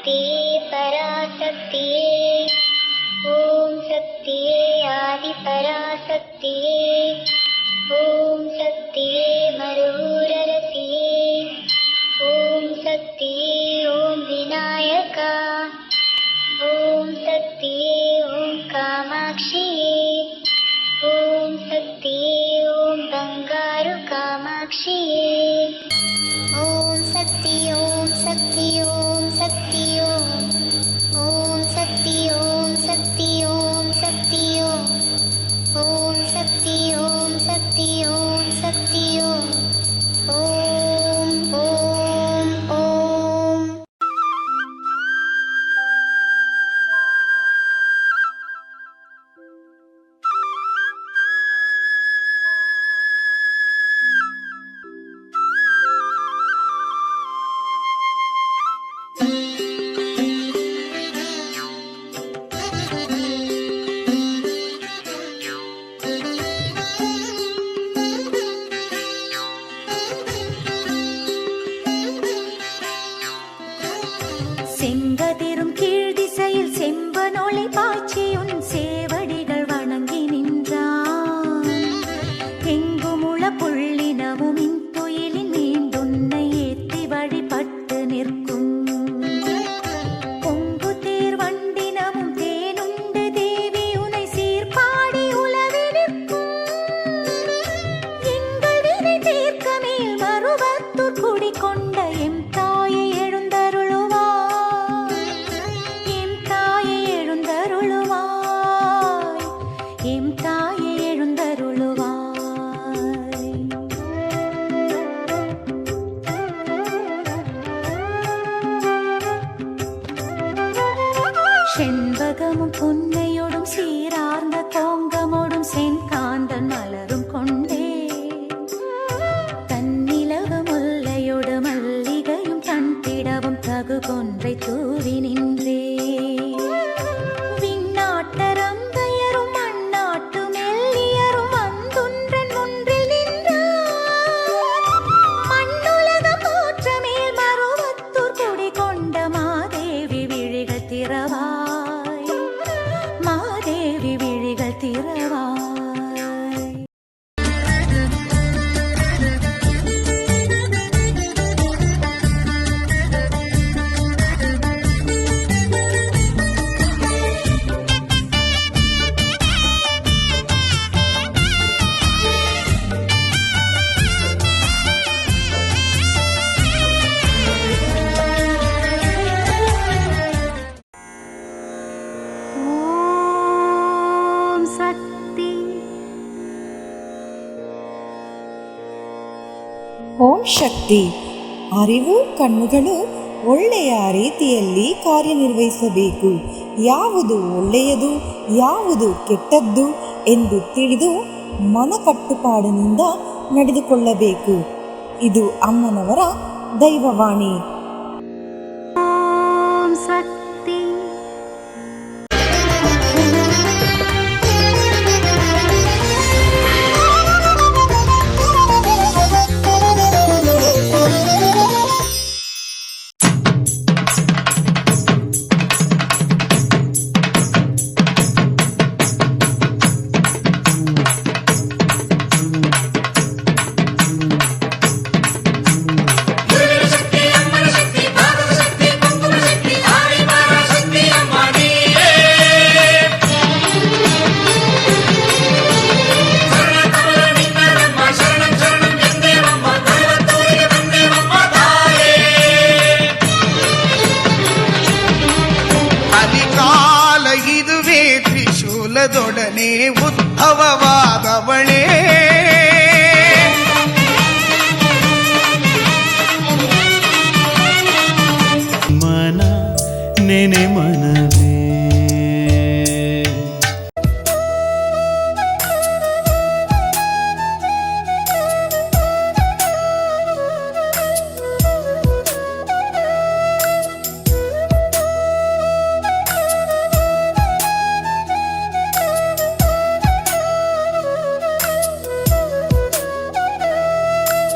शक्तिये पराशक्तिये ॐ शक्तिये आदिपराशक्तिये ॐ शक्तिये मरुररसिये ॐ शक्तिये ॐ विनायका ॐ शक्तिये ॐ कामाक्षिये ॐ शक्तिये ॐ बंगारु कामाक्षिये ॐ शक्ति ॐ शक्ति ॐ शक्ति ॐ शक्ति ॐ शक्ति ॐ शक्ति ॐ शक्ति ॐ शक्ति ॐ शक्ति ॐ ॐ செங்கதிரும் கீழ் திசையில் செம்பனொளி பாய்ச்சியுன் சேவடிகள் வணங்கி நின்றான். எங்குமுள புள்ளினமும் இன்துயிலின் மீண்டுன்னை ஏத்தி வழிபட்டு நிற்கும். பொங்கு தேர் வண்டினமும் தேனுண்டு தேவி உனை சீர்பாடி உலவி நிற்கும். எங்கள் வினை தீர்க்க மேல் மருவத்தூர் குடிகொண்ட எம் தாயை செண்பகமும் புன்னையோடும் சீரார்ந்த கோங்கமோடும் செங்காந்தன் மலரும் கொண்டே தன்னிலவு முல்லையோடு மல்லிகையும் தண்டிடவும் தகு கொன்றை தூவி நின்றே. விண்ணாட்டரங்கையரும் மண்ணாட்டு மெல்லியரும் வந்துன்றன் முன்றில் நின்றார். மண்ணுலகம் போற்ற மேல் மருவத்தூர் குடி கொண்ட மாதேவி விழிகள் திறவா திரவாய். ಓಂ ಶಕ್ತಿ. ಅರಿವು ಕಣ್ಣುಗಳು ಒಳ್ಳೆಯ ರೀತಿಯಲ್ಲಿ ಕಾರ್ಯನಿರ್ವಹಿಸಬೇಕು. ಯಾವುದು ಒಳ್ಳೆಯದು ಯಾವುದು ಕೆಟ್ಟದ್ದು ಎಂದು ತಿಳಿದು ಮನಕಟ್ಟುಪಾಡಿನಿಂದ ನಡೆದುಕೊಳ್ಳಬೇಕು. ಇದು ಅಮ್ಮನವರ ದೈವವಾಣಿ. ಓಂ ಶಕ್ತಿ. ದೊಡನೆ ಉದ್ಭವವಾದವಳೇ